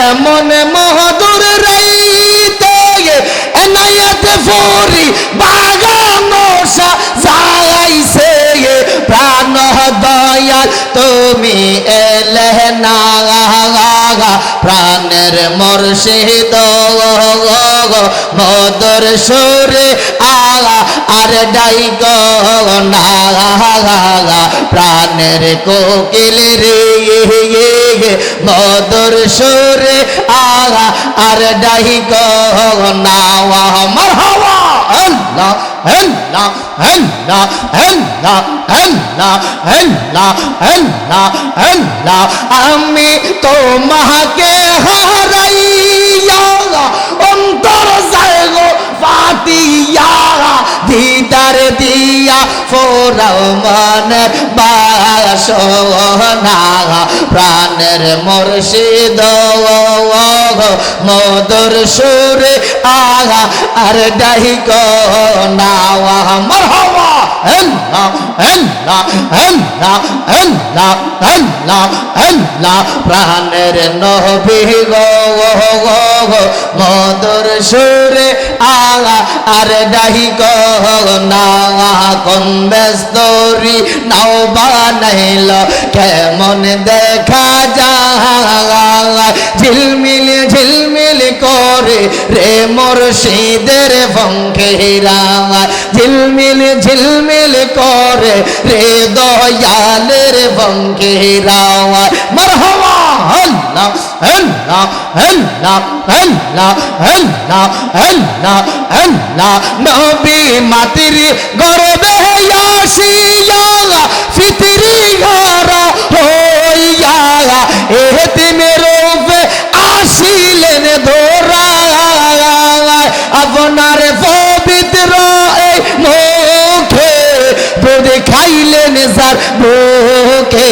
এমন মধুর রাইতে এনায়েত ফুরি বাগানো সাজাইছে প্রাণ দয়াল তুমি এলে না প্রাণের মুর্শিদ মধুর সুরে আর ডাইগ না প্রাণের কোকিল রে মধুর সুরে আর ডাইগ না মারহাবা আল্লাহ আল্লাহ আল্লাহ আল্লাহ আল্লাহ আল্লাহ আল্লাহ আল্লাহ আমি তোমাকে হারাইয়া অন্তর যায় গো ফাতিয়া দিদার দিয়া ফোরাও মনের বাসনা প্রাণের মুর্শিদ মধুর সুরে আর ডাইগ না মারহাবা আল্লাহ আল্লাহ আল্লাহ আল্লাহ আল্লাহ আল্লাহ প্রাণের নবী গো মধুর সুরে আর ডাইগ না কোন বেস্তরি নাও বানাইল কেমন দেখা যায় ঝিলমিল ঝিলমিল করে রে মুর্শিদের ফঙ্কেরা ঝিলমিল ঝিলমিল করে রে দয়ালের ফঙ্কেরা মারহাবা আল্লাহ আল্লাহ আল্লাহ আল্লাহ আল্লাহ আল্লাহ আল্লাহ নবী মাতৃ গর্বে আসিয়া ফিতরি ঘর হইয়া এতিমের রূপে আসিলেন ধরা আপনার পবিত্র এই মুখে দুধ খাইলেন যার বুকে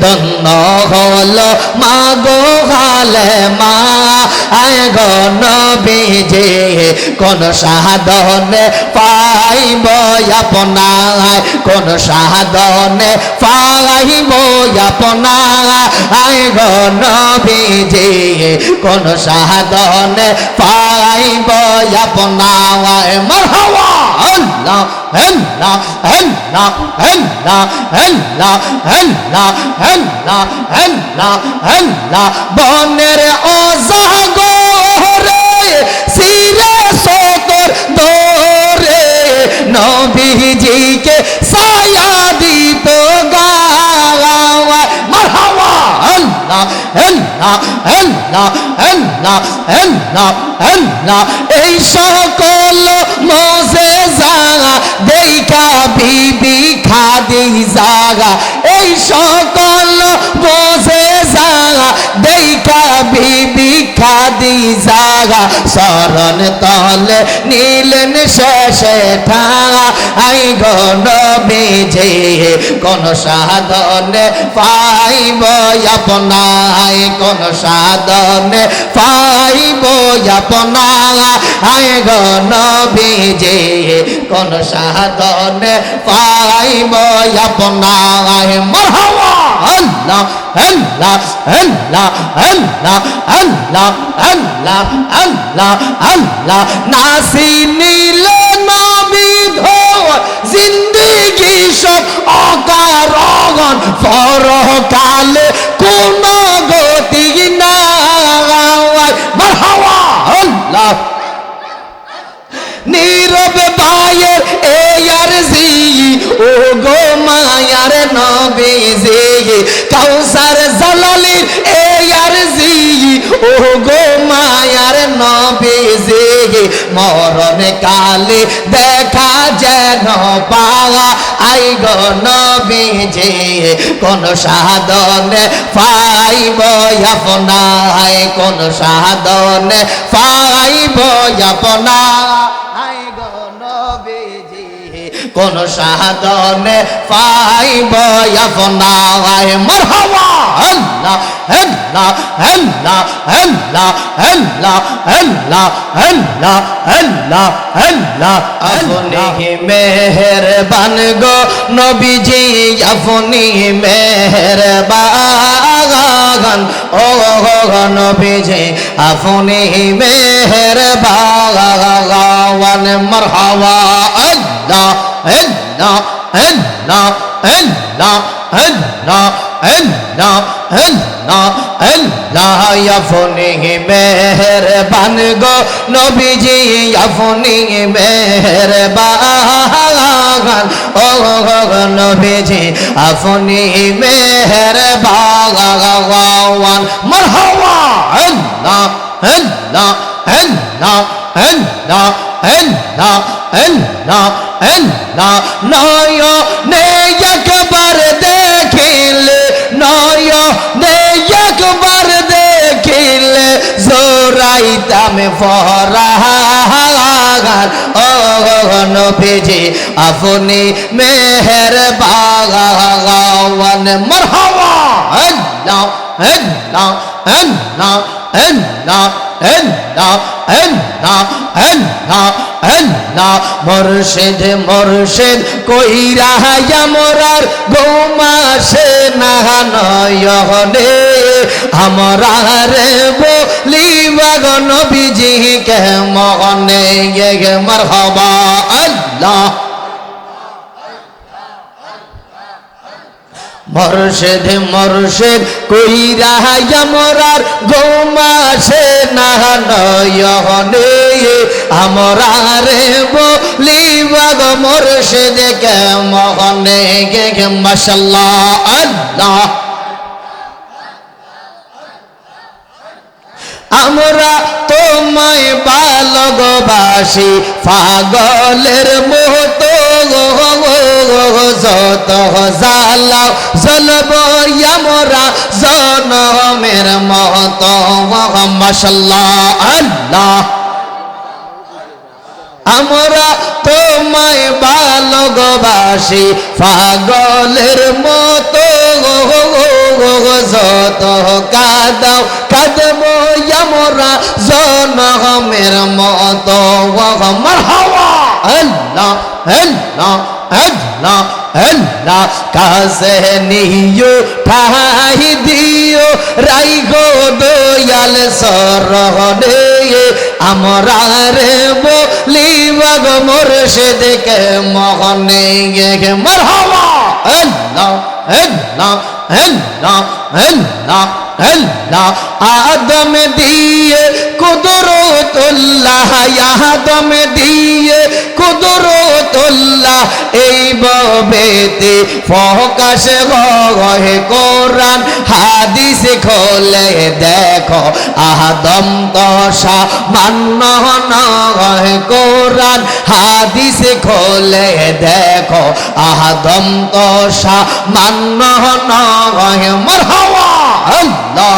ধন্য হল মা গো হালে মা আয় গো নবীজি কোন সাধনে পাইব আপনার কোন সাধনে পাইব আপনার আয় গো নবীজি কোন সাধনে পাইব আপনার মারহাবা আল্লাহ আল্লাহ আল্লাহ আল্লাহ আল্লাহ আল্লাহ আল্লাহ আল্লাহ আল্লাহ বনের অজাগরে সিরে সতর দরে নবীজিকে ছায়া দিত গাওয়া মারহাবা আল্লাহ আল্লাহ আল্লাহ আল্লাহ আল্লাহ আল্লাহ এই সকল মোজেজা দেখা বিবি খাদিজা এই সকল মোজেজা দেখা বিবি খাদিজা শরণ তলে নীলেন শেষে ঠাই গো নবীজি কোন সাধনে পাইব আপনার কোন সাধনে পাইব আপনার আয় গো নবীজি কোন সাধনে পাইব আপনার মারহাবা আল্লাহ আল্লাহ আল্লাহ আল্লাহ আল্লাহ আল্লাহ আল্লাহ আল্লাহ নাসি নীলে নবী ধোয় জিন্দেগি সব অকারণ পরকালে কোন গতি নাই মারহাবা আল্লাহ নীরবে বায়ের এয়ার জি ও গো মায়ার নবীজি কাউসার জালালির এয়ার জি ও গো মায়ার নবীজি মরণ কালে দেখা যেন পাওয়া আই গো নবীজি কোন সাধনে পাইব আপনার কোন সাধনে পাইব আপনার কোন সাধনে পাইব আপনায় মারহাবা আল্লাহ আল্লাহ আল্লাহ আল্লাহ আল্লাহ আল্লাহ আল্লাহ আল্লাহ আল্লাহ আপনি মেহেরবান গো নবীজি আপনি মেহেরবান ও নবীজি আপনি মেহেরবান মারহাবা আল্লাহ আল্লাহ আল্লাহ আল্লাহ আল্লাহ আল্লাহ আল্লাহ আল্লাহ আপনি মেহেরবান গো নবীজি আপনি মেহেরবান ও নবীজি আপনি মেহেরবান মারহাবা আল্লাহ আল্লাহ আল্লাহ আল্লাহ আল্লাহ আল্লাহ আল্লাহ নয়নে একবার দেখিলে নয়নে একবার দেখিলে জোরাইতাম ফরাগান ও নবীজি আপনি মেহেরবান মারহাবা আল্লাহ আল্লাহ আল্লাহ আল্লাহ আল্লাহ আল্লাহ আল্লাহ আল্লাহ মুর্শিদ মুর্শিদ কইরা আমরার গোমাসে না নয়নে আমরারে বলিবা গো নবীজি কে মনে গে মারহাবা আল্লাহ মুর্শিদ মুর্শিদ কইরা আমরার গোমাসে না নয়নে আমরারে বলিবা গো মুর্শিদ কে মনে গে মাশাআল্লাহ আল্লাহ আমরা তোমায় ভালোবাসি পাগলের মতো যত জ্বালাও জ্বলব আমরা জনমের মতো মাশাআল্লাহ আল্লাহ আমরা তোমায় ভালোবাসি পাগলের মতো যত কাঁদাও কাঁদব আমরা জনমের মতো মারহাবা আল্লাহ আল্লাহ আল্লাহ আল্লাহ কাছে নিও ঠাই দিও রাইগো দয়াল সরহনে আমরা রে বলিবা গো মুর্শিদ কে মনে গে মারহাবা আল্লাহ আল্লাহ আল্লাহ আল্লাহ আল্লাহ আদম দিয়ে কুদরতুল্লাহ আদম দিয়ে কুদরতুল্লাহ এই ববেতে ফোকাস হয় কোরআন হাদিস খোলে দেখো আদম তো সামান্য নয় কোরআন হাদিস খোলে দেখো আদম তো সামান্য নয় মারহাবা আল্লাহ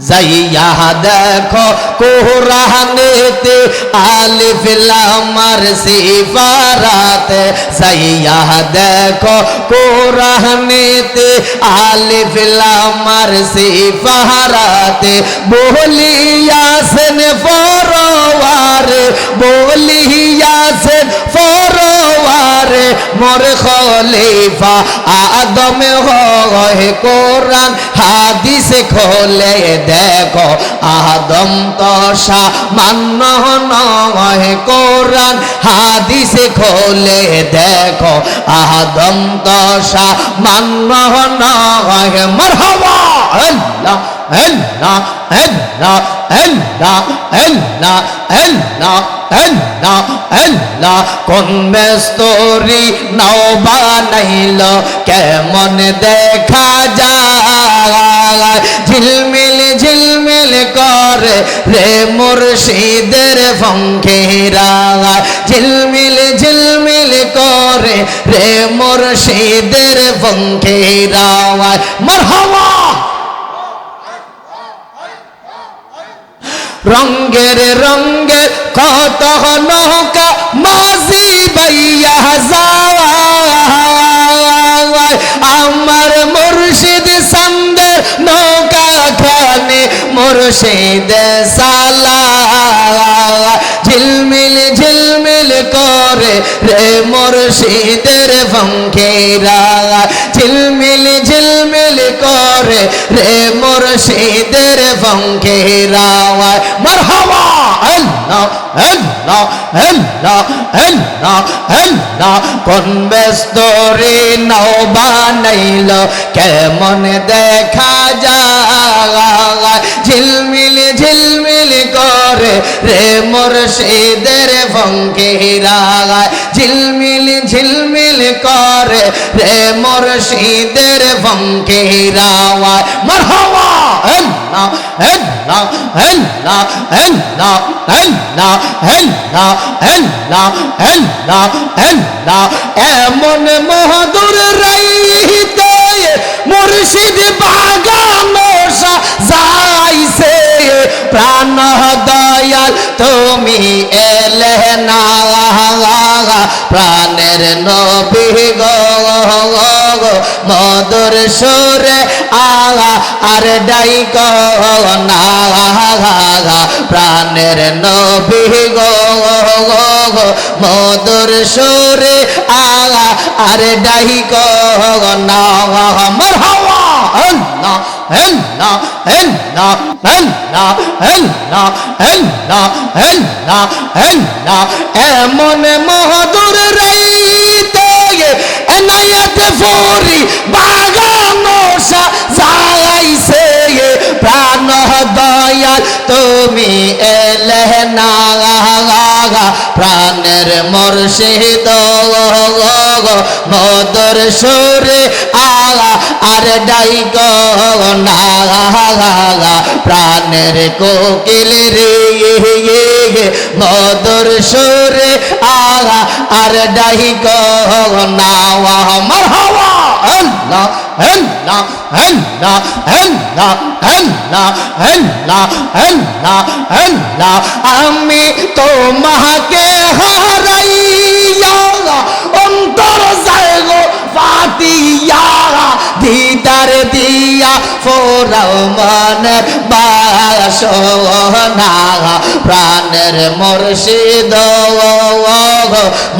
যাইয়া দেখো কোরআনেতে আলিফ লাম আর সিফারাতে যাইয়া দেখো কোরআনেতে আলিফ লাম আর সিফারাতে বলিয়াছেন ফরওয়ারে বলিয়াছেন ফরওয়ারে মোর খলিফা আদম হয় কোরআন হাদিস খোলে দেখো আদম তো সামান্য নয় কোরআন হাদিস খোলে দেখো আদম তো সামান্য নয় মারহাবা আল্লাহ আল্লাহ আল্লাহ আল্লাহ আল্লাহ আল্লাহ আল্লাহ আল্লাহ কোন মেস্তরি নাও বানাইল কেমন দেখা যায় ঝিলমিল ঝিলমিল করে রে মুর্শিদের ফঙ্কেরা ঝিলমিল ঝিলমিল করে রে মুর্শিদের ফঙ্কেরা মারহাবা রঙ্গের রঙ্গের কত নৌকা মাঝি বাইয়া যায় আমার মুর্শিদ সান্দের নৌকা খানে মুর্শিদ সালা ঝিলমিল ঝিলমিল করে রে মুর্শিদের ফঙ্কেরা ঝিলমিল ঝিলমিল করে রে মুর্শিদের ফঙ্কেরা মারহাবা আল্লাহ আল্লাহ আল্লাহ আল্লাহ আল্লাহ কোন বেস্তরে নাও বানাইল কেমন দেখা যায় ঝিলমিল ঝিলমিল করে রে মুর্শিদের ফঙ্কেরা ঝিলমিল ঝিলমিল করে রে মুর্শিদের ফঙ্কেরা মারহাবা আল্লাহ আল্লাহ আল্লাহ আল্লাহ আল্লাহ আল্লাহ আল্লাহ আল্লাহ আল্লাহ এমন মধুর রাইতে মুর্শিদ বাগানো সাজাইছে প্রাণ দয়াল তুমি এলে না প্রাণের নবী গো মধুর সুরে আগা আর ডাইক না প্রাণের নবী গো মধুর সুরে আগা আর ডাইক না মারহাবা আল্লাহ আল্লাহ আল্লাহ আল্লাহ আল্লাহ আল্লাহ আল্লাহ আল্লাহ এমন মধুর রাইতে এনায়েত ফুরি বাগানো সাজাইছে প্রাণ দয়াল তুমি এলে না প্রাণের মুর্শিদ মধুর সুরে আগা আর ডাইক না প্রাণের কোকিল রে মধুর সুরে আগা আর ডাইক না মারহাবা আল্লাহ আল্লাহ আল্লাহ আল্লাহ আল্লাহ আল্লাহ আল্লাহ আল্লাহ আমি তোমাকে হারাইয়া অন্তর যায় গো ফাতিয়া দিদার দিয়া ফোরাও মনের বাসনা প্রাণের মুর্শিদ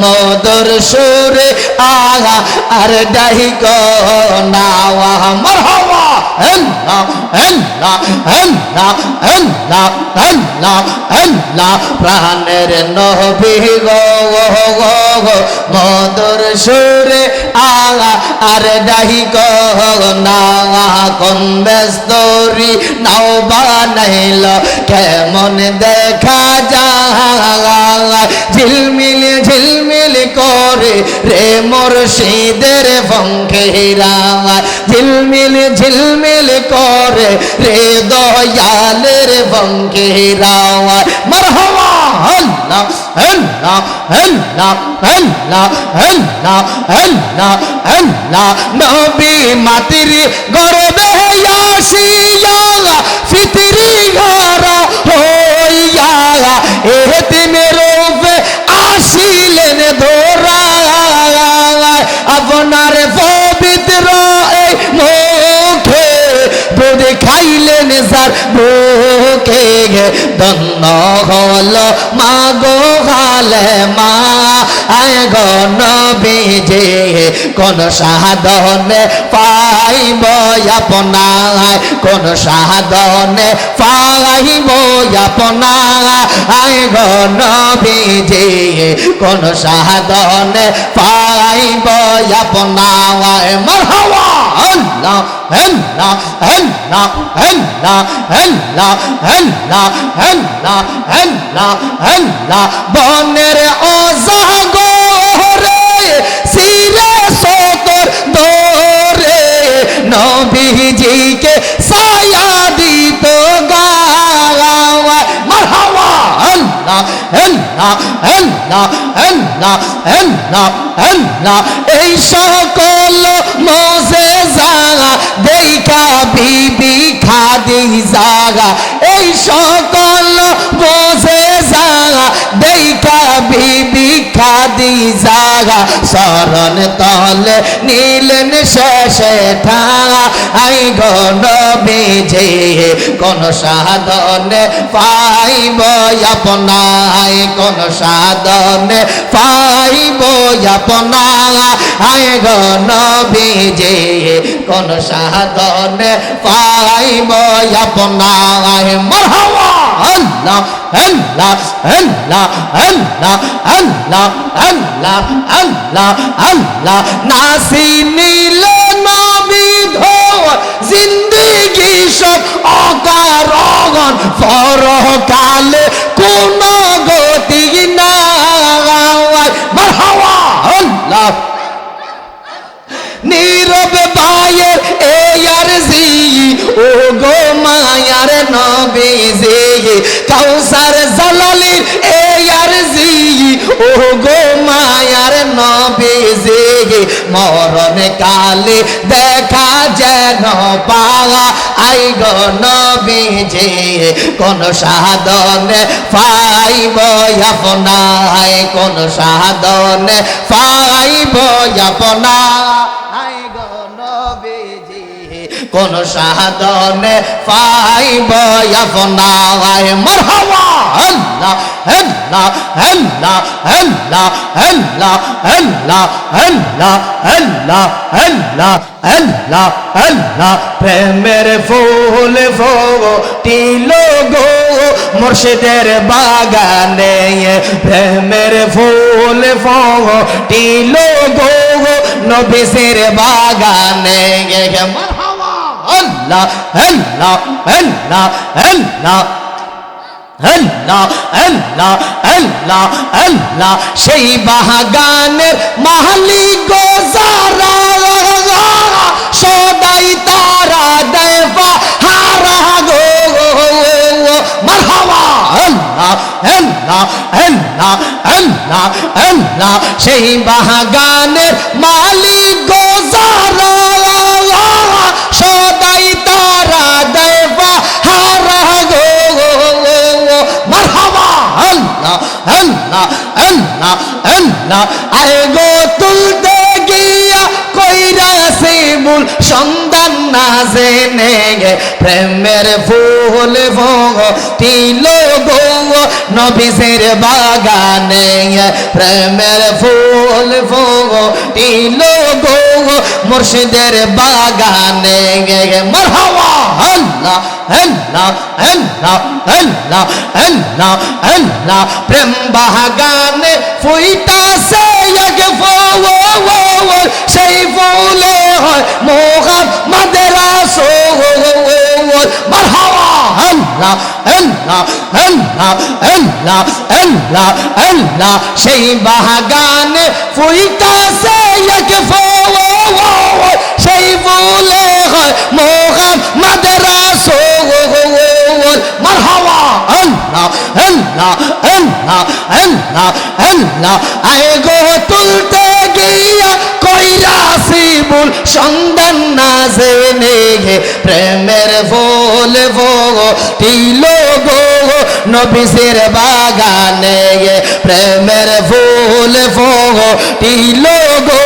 মধুর সুরে আগা আর ডাইক না মারহাবা আল্লাহ আল্লাহ আল্লাহ আল্লাহ আল্লাহ আল্লাহ প্রাণের নবী গো মধুর সুরে আগা আর ডাইক না কোন বেস্তরি নাও বানাইল কেমন দেখা যায় ঝিলমিল ঝিলমিল করে রে মুর্শিদের ফঙ্কেরা ঝিলমিল ঝিলমিল করে রে দয়ালের ফঙ্কেরা মারহাবা আল্লাহ আল্লাহ আল্লাহ আল্লাহ আল্লাহ আল্লাহ আল্লাহ নবী মাতির গর্বে আসিয়া ফিতরি ঘর হইয়া এতিমের রূপে আসিলেন ধরা আপনার পবিত্র এই মুখে দুধ খাইলেন যার বুকে ধন্য হল মা গো হালে মা আয় গো নবীজি কোন সাধনে পাইব আপনার কোন সাধনে পাইব আপনার আয় গো নবীজি কোন সাধনে পাইব আপনার মারহাবা আল্লাহ আল্লাহ আল্লাহ আল্লাহ আল্লাহ আল্লাহ আল্লাহ আল্লাহ আল্লাহ বনের অজাগরে সিরে সতর দরে নবীজিকে ছায়া দিত গাওয়া মারহাবা আল্লাহ আল্লাহ আল্লাহ আল্লাহ আল্লাহ আল্লাহ এই সকল মোজেজা দেখা বিবি খাদিজা এই সকল মোজেজা জাগা শরণ তলে নীলেন শেষে ঠাই গো নবীজি কোন সাধনে পাইব আপনাই কোন সাধনে পাইব আপনাই গো নবীজি কোন সাধনে পাইব আপনাই মারহাবা আল্লাহ আল্লাহ আল্লাহ আল্লাহ আল্লাহ আল্লাহ আল্লাহ আল্লাহ নাসি নীলে নবী ধোর জিন্দেগি সব অকারণ পরকালে কোন গতি নাই মারহাবা আল্লাহ নীরব ভাইয়ের এয়ার জি ও গো মায়ার নবীজি কাউসার জালালির এয়ার জি ও গো মায়ার নবীজি মরণ কালে দেখা যেন পাওয়া আই গো নবীজি কোন সাধনে পাইব আপনাই কোন সাধনে পাইব আপনাই গো নবীজি কোন সাধনে পাইব আপনাই মারহাবা আল্লাহ আল্লাহ আল্লাহ আল্লাহ আল্লাহ আল্লাহ আল্লাহ আল্লাহ আল্লাহ আল্লাহ আল্লাহ প্রেমের ফুল ফুটিলো গো মুর্শিদের বাগানে প্রেমের ফুল ফুটিলো গো নবীর বাগানে মারহাবা আল্লাহ আল্লাহ আল্লাহ আল্লাহ আল্লাহ আল্লাহ আল্লাহ আল্লাহ সেই বাগানের মালিক গো যারা সদাই তারা দেবা হারা গো মারহাবা আল্লাহ আল্লাহ আল্লাহ আল্লাহ আল্লাহ সেই বাগানের মালিক গো যারা সদাই তারা দেবা হারা গো মারহাবা আল্লাহ আল্লাহ আল্লাহ আল্লাহ আয় গো তুলতে গিয়া কইরা শিমুল সন্ধান না জেনে প্রেমের ফুল ফুটিলো গো নবীর বাগানে প্রেমের ফুল ফুটিলো গো মুর্শিদের বাগানে মারহাবা আল্লাহ আল্লাহ আল্লাহ আল্লাহ আল্লাহ আল্লাহ প্রেম বাগানে ফুইতাছে এক ফুল সেই ফুলে হয় মুহাম্মদের রাসূল মারহাবা আল্লাহ আল্লাহ আল্লাহ আল্লাহ আল্লাহ আল্লাহ সেই বাগানে ফুইতাছে এক ফুল সেই ফুলে হয় মুহাম্মদের রাসূল মারহাবা আল্লাহ আল্লাহ আল্লাহ আল্লাহ আল্লাহ আয় গো তুলতে গিয়া কইরা শিমুল সন্ধান না জেনে প্রেমের ফুল ফুটিলো গো নবীর বাগানে প্রেমের ফুল ফুটিলো গো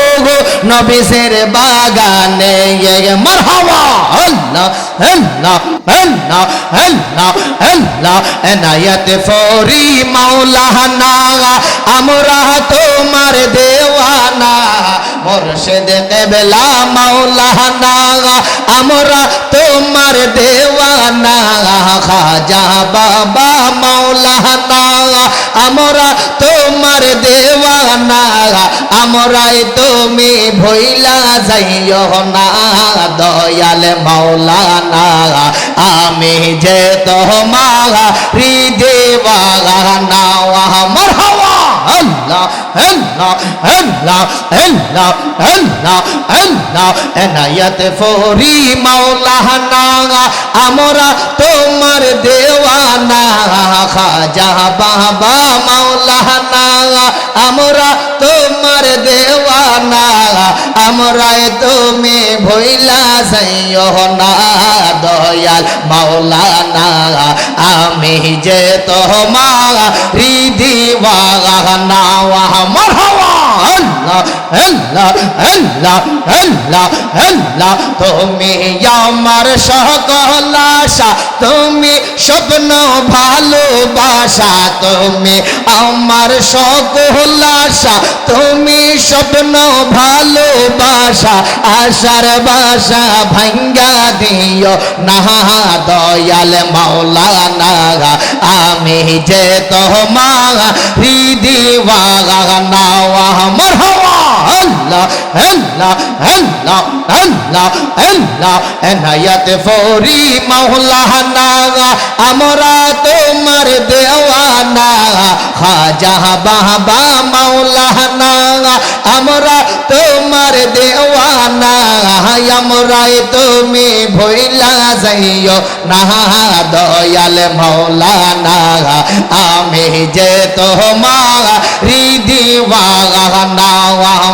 নবীর বাগানে মারহাবা আল্লাহ আল্লাহ আল্লাহ আল্লাহ আল্লাহ এনায়েত ফরি মাওলানা আমরা তোমার দেওয়ানা মুর্শিদ কিবলা মাওলানা আমরা তোমার দেওয়ানা খাজা বাবা মাওলানা আমরা তোমার দেওয়ানা আমরাই তুমি ভইলা যাইও না দয়াল মাওলানা আমি যে তোমার দেওয়ানা মারহাবা আল্লাহ আল্লাহ আল্লাহ আল্লাহ আল্লাহ আল্লাহ এনায়েত ফরি মাওলানা আমরা তোমার দেওয়ানা খাজা বাবা মাওলানা আমরা তোমার দেওয়ানা আমরাই তুমি ভইলা যাইও না দয়াল মাওলানা আমি যে তোমার দিওয়ানা মারহাবা আল্লাহ আল্লাহ আল্লাহ আল্লাহ আল্লাহ তুমি আমার সকল আশা তুমি স্বপ্ন ভালোবাসা তুমি আমার সকল আশা তুমি স্বপ্ন ভালোবাসা আশার বাসা ভাঙ্গা দিও না দয়াল মাওলানা আমি যে তোমার দিওয়ানা মারহাবা আল্লাহ আল্লাহ আল্লাহ আল্লাহ আল্লাহ এনায়েত ফরি মাওলানা আমরা তোমার দেওয়ানা খাজা বাবা মাওলানা আমরা তোমার দেওয়ানা আমরাই তুমি ভইলা যাইও না দয়াল মাওলানা আমি যে তোমার দিওয়ানা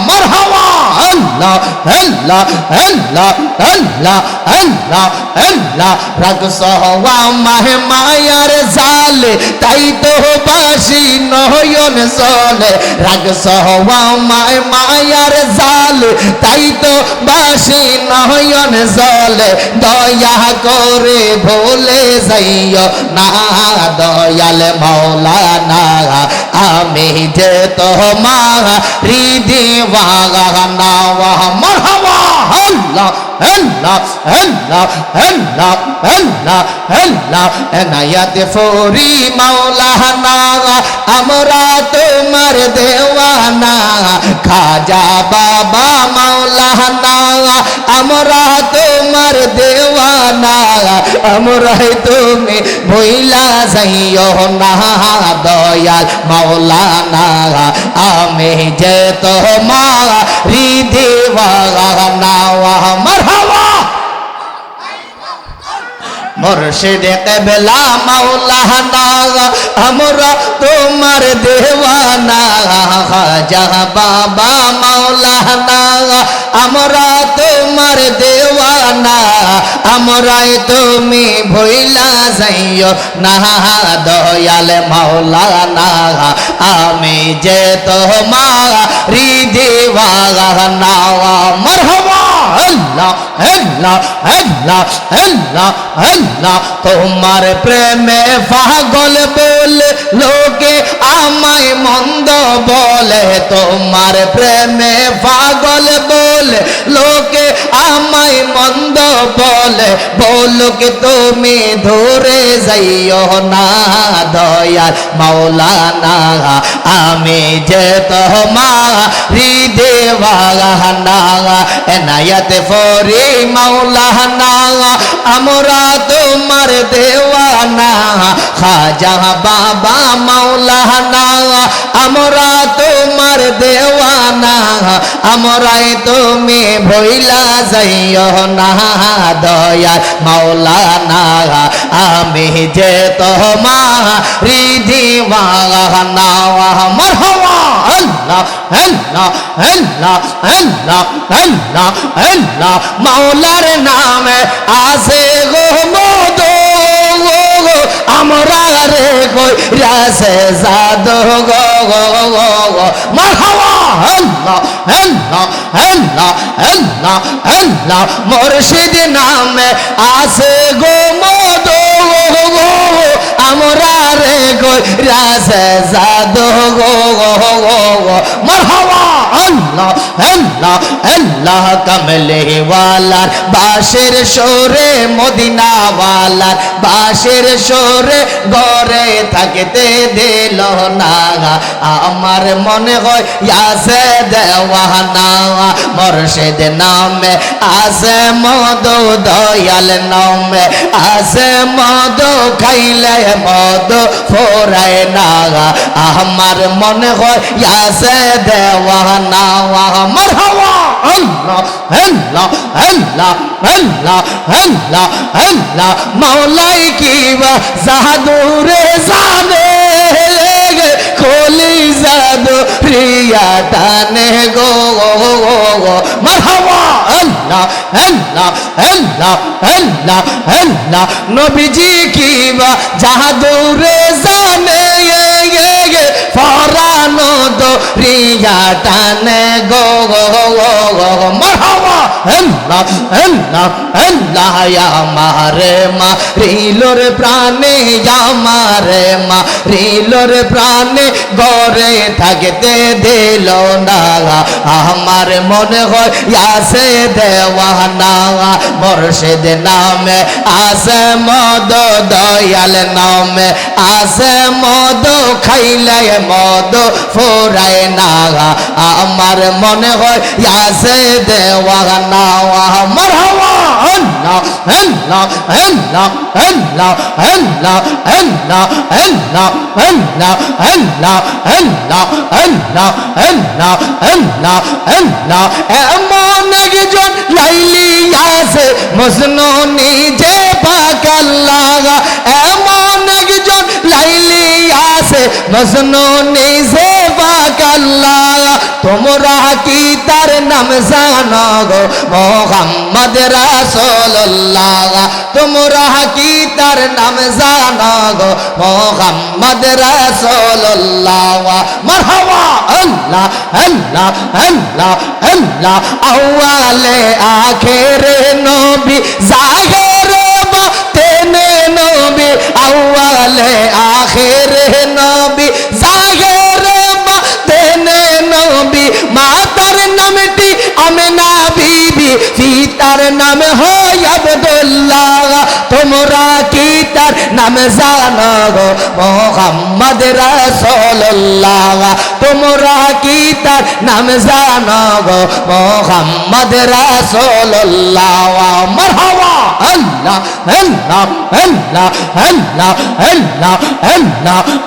মারহাবা আল্লাহ আল্লাহ আল্লাহ আল্লাহ আল্লাহ আল্লাহ রাখছো আমায় মায়ার জালে তাই তো বাসি নয়ন জলে রাখছো আমায় মায়ার জালে তাই তো বাসি নয়ন জলে দয়া করে ভুলে যাইও না দয়াল মাওলানা আমি যে তোমার দিওয়ানা মারহাবা আল্লাহ আল্লাহ আল্লাহ আল্লাহ আল্লাহ আল্লাহ এনায়েত ফরি মাওলানা আমরা তোমার দেওয়ানা খাজা বাবা মাওলানা আমরা তোমার দেওয়ানা আমরাই তুমি ভইলা যাইও না দয়াল মাওলানা আমি যে তোমার দিওয়ানা মারহাবা মুর্শিদ কিবলা মাওলানা আমরা তোমার দেওয়ানা খাজা বাবা মাওলানা আমরা তোমার দেওয়ানা আমরাই তুমি ভইলা যাইও না দয়াল মাওলানা আমি যে তোমার দিওয়ানা মারহাবা আল্লাহ আল্লাহ আল্লাহ আল্লাহ আল্লাহ তোমার প্রেমে পাগল বলে লোকে আমায় মন্দ বলে তোমার প্রেমে পাগল বলে লোকে আমায় মন্দ বলে বলুক তুমি ধরে যাইও না দয়াল মাওলানা আমি যে তোমার দেওয়ানা এনায়েত ফরি মাওলানা আমরা তোমার দেওয়ানা খাজা বাবা মাওলানা আমরা তোমার দেওয়ানা আমরাই তুমি ভইলা যাইও না দয়াল মাওলানা আমি যে তোমার দিওয়ানা মারহাবা আল্লাহ আল্লাহ আল্লাহ আল্লাহ আল্লাহ আল্লাহ মাওলার নামে আছে গো মধু আমরা রে কই রাসে জাদু গো মারহাবা আল্লাহ আল্লাহ আল্লাহ আল্লাহ আল্লাহ মুর্শিদ নামে আছে গো মধু আমরা রে কই রাসে জাদু গো মারহাবা আল্লাহ আল্লাহ আল্লাহ কমলে ওয়ালার বাশের শোরে মদিনা ওয়ালার বাশের শোরে ঘরে থাকতে দিল না আমার মনে হয় ইয়াসে দেওয়ানা মুর্শিদ নামে আছে মধু দয়াল নামে আছে মধু খাইলে মধু ফোরায় না আমার মনে হয় ইয়াসে দেওয়ানা মারহাবা আল্লাহ আল্লাহ আল্লাহ আল্লাহ আল্লাহ আল্লাহ মাওলাই কি জাদুরে জানে খোলি জাদু রিয়া টানে গো মারহাবা আল্লাহ আল্লাহ আল্লাহ আল্লাহ আল্লাহ নবীজি কি জাদুরে জানে পরানো দরিয়া টানে গো মারহাবা আল্লাহ আল্লাহ আল্লাহ আমারে মারিলোর প্রাণে আমারে মারিলোর প্রাণে গরে থাকতে দিল না আমার মনে হয় আসে দেওয়ানা মুর্শিদ নামে আসে মদ দয়াল নামে আসে মদ খাইলে মদ ফুরায় না আমার মনে হয় আসে দেওয়ানা মারহাবা আল্লাহ আল্লাহ আল্লাহ আল্লাহ আল্লাহ আল্লাহ আল্লাহ আল্লাহ আল্লাহ আল্লাহ আল্লাহ আল্লাহ আল্লাহ আল্লাহ এমন একজন লাইলি আছে মজনু নিজে পাক আল্লাহ এমন একজন লাইলি আছে মজনু নিজে পাক আল্লাহ তোমরা কি তার নাম জানো গো মুহাম্মদ রাসূলুল্লাহ তোমরা কি তার নাম জানো গো মুহাম্মদ রাসূলুল্লাহ মারহাবা আল্লাহ আল্লাহ আল্লাহ আল্লাহ আউয়ালে আখেরে নবী জাহিরে বাতিনে নবী আউয়ালে আখেরে নবী জাহিরে বাতিনে নবী মাতার নামটি আমিনা বিবি পিতার নাম হয় আব্দুল্লাহ তোমরা কি তার নাম জানো গো মুহাম্মদ রাসূলুল্লাহ তোমরা কি তার নাম জানো গো মুহাম্মদ রাসূলুল্লাহ মারহাবা আল্লাহ আল্লাহ আল্লাহ আল্লাহ আল্লাহ আল্লাহ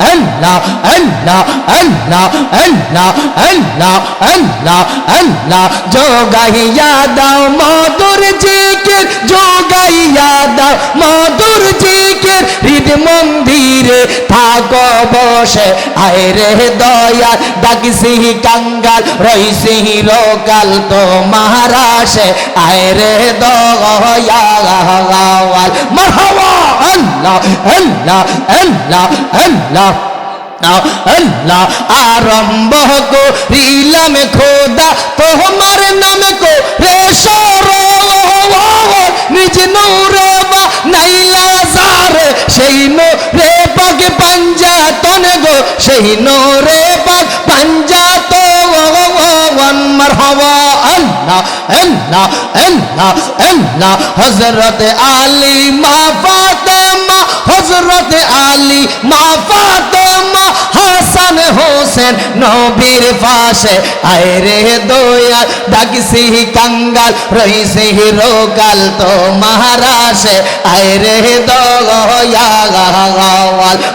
আল্লাহ আল্লাহ আল্লাহ আল্লাহ আল্লাহ আল্লাহ আল্লাহ যোগাইয়া দাও মধুর জিকির যোগাইয়া দাও মধুর জিকির হৃদ মন্দিরে থাকো বসে আয় রে দয়াল ডাকছি কাঙ্গাল রইছি লোকাল তো মহারাশে আয় রে দয়াল মারহাবা আল্লাহ আল্লাহ আল্লাহ আল্লাহ আল্লাহ আরম্ভ করিলাম খোদা তোমার নাম কো রে নিজ নূরে বা নাইলা জারে সেই নূরে পাক পাঞ্জাতন গো সেই নূরে পাক পাঞ্জাতন মারহাবা আল্লাহ আল্লাহ আল্লাহ আল্লাহ হযরত আলী মা ফাতেমা হযরত আলী মা ফাতেমা হাসান হোসেন নবীর পাশে আয় রে দয়াল ডাকছি কাঙ্গাল রইছি রোগাল তো মহারাশে আয় রে দয়াল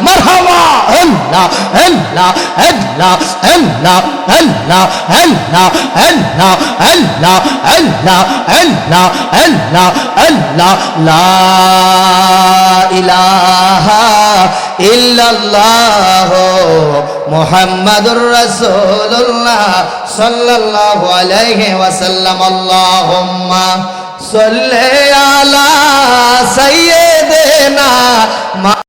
মারহাবা আল্লাহ আল্লাহ আল্লাহ আল্লাহ আল্লাহ আল্লাহ আল্লাহ আল্লাহ আল্লাহ আল্লাহ আল্লাহ আল্লাহ লা ইলাহা ইল্লাল্লাহ মুহাম্মাদুর রাসূলুল্লাহ সাল্লাল্লাহু আলাইহি ওয়াসাল্লাম আল্লাহুম্মা সাল্লি আলা সাইয়্যিদিনা